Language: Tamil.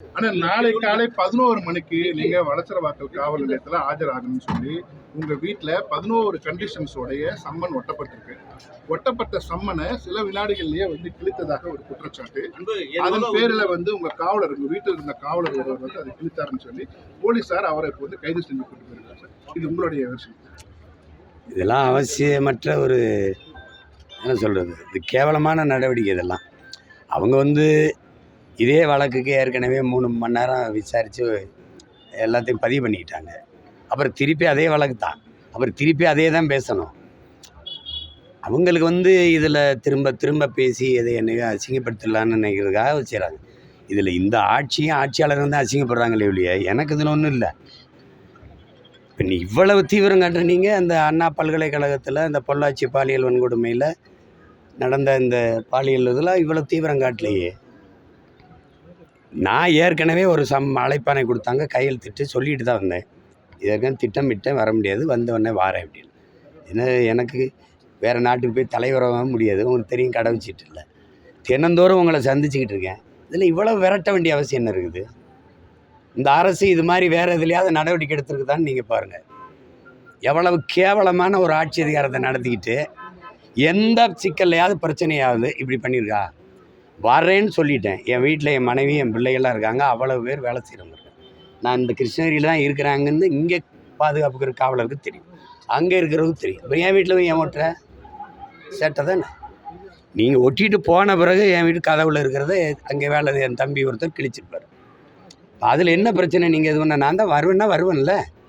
ஆனா நாளை காலை 11 மணிக்கு நீங்க வளசரவாக்கல் காவல் நிலையத்துல ஆஜராகணும்னு சொல்லி உங்க வீட்டுல 11 கண்டிஷன்ஸோடைய சம்மன் ஒட்டப்பட்டிருக்கு. ஒட்டப்பட்ட சம்மனை சில வினாடிகள்லயே கிழித்ததாக ஒரு குற்றச்சாட்டு. அதன் பேர்ல உங்க காவலர், உங்க வீட்டில் இருந்த காவலர் ஒருவர் அதை கிழித்தாருன்னு சொல்லி போலீசார் அவரை இப்போ கைது செஞ்சு கொண்டு போயிருக்காங்க. இது உங்களுடைய விஷயம். இதெல்லாம் அவசியமற்ற ஒரு என்ன சொல்கிறது, இது கேவலமான நடவடிக்கை. இதெல்லாம் அவங்க இதே வழக்குக்கு ஏற்கனவே 3 மணி நேரம் விசாரித்து எல்லாத்தையும் பதிவு பண்ணிக்கிட்டாங்க. அப்புறம் திருப்பி அதே வழக்கு தான், அப்புறம் திருப்பி அதே தான் பேசணும். அவங்களுக்கு இதில் திரும்ப திரும்ப பேசி எதை என்னையோ அசிங்கப்படுத்தலான்னு நினைக்கிறதுக்காக வச்சுறாங்க. இதில் இந்த ஆட்சியாளர் அசிங்கப்படுறாங்களே ஒழிய எனக்கு இதில் ஒன்றும் இல்லை. இப்போ நீ இவ்வளவு தீவிரம் காட்டுற நீங்கள் அந்த அண்ணா பல்கலைக்கழகத்தில் இந்த பொள்ளாச்சி பாலியல் வன்கொடுமையில் நடந்த இந்த பாலியல் இதெல்லாம் இவ்வளோ தீவிரம் காட்டலையே. நான் ஏற்கனவே ஒரு அழைப்பானை கொடுத்தாங்க, கையெழுத்திட்டு சொல்லிட்டு தான் வந்தேன். இதற்கான திட்டமிட்டேன், வர முடியாது, வந்தவொடனே வாரேன் அப்படின்னு. ஏன்னா எனக்கு வேறு நாட்டுக்கு போய் தலைவராக முடியாது, உங்களுக்கு தெரியும், கடவுச்சிட்டு இல்லை. தினந்தோறும் உங்களை சந்திச்சுக்கிட்டு இருக்கேன். இதில் இவ்வளோ விரட்ட வேண்டிய அவசியம் என்ன இருக்குது? இந்த அரசு இது மாதிரி வேறு எதுலையாவது நடவடிக்கை எடுத்துருக்குதான்னு நீங்கள் பாருங்கள். எவ்வளவு கேவலமான ஒரு ஆட்சி அதிகாரத்தை நடத்திக்கிட்டு எந்த சிக்கல்லையாவது பிரச்சனையாவது இப்படி பண்ணியிருக்கா? வரேன்னு சொல்லிட்டேன். என் வீட்டில் என் மனைவி, என் பிள்ளைகள்லாம் இருக்காங்க, அவ்வளோ பேர் வேலை செய்கிறவங்க இருக்காங்க. நான் இந்த கிருஷ்ணகிரியில் தான் இருக்கிறாங்கன்னு இங்கே பாதுகாப்புக்கு காவலருக்கு தெரியும், அங்கே இருக்கிறவங்களுக்கு தெரியும். இப்போ என் வீட்டில் என் ஓட்டுற சேட்டை தானே. நீங்கள் ஒட்டிட்டு போன பிறகு என் வீட்டு கதவுல இருக்கிறத அங்கே வேலை என் தம்பி ஒருத்தர் கிழிச்சிருப்பார். அதில் என்ன பிரச்சனை? நீங்கள் இது பண்ண நான் தான் வருவேன்னா வருவேன்ல.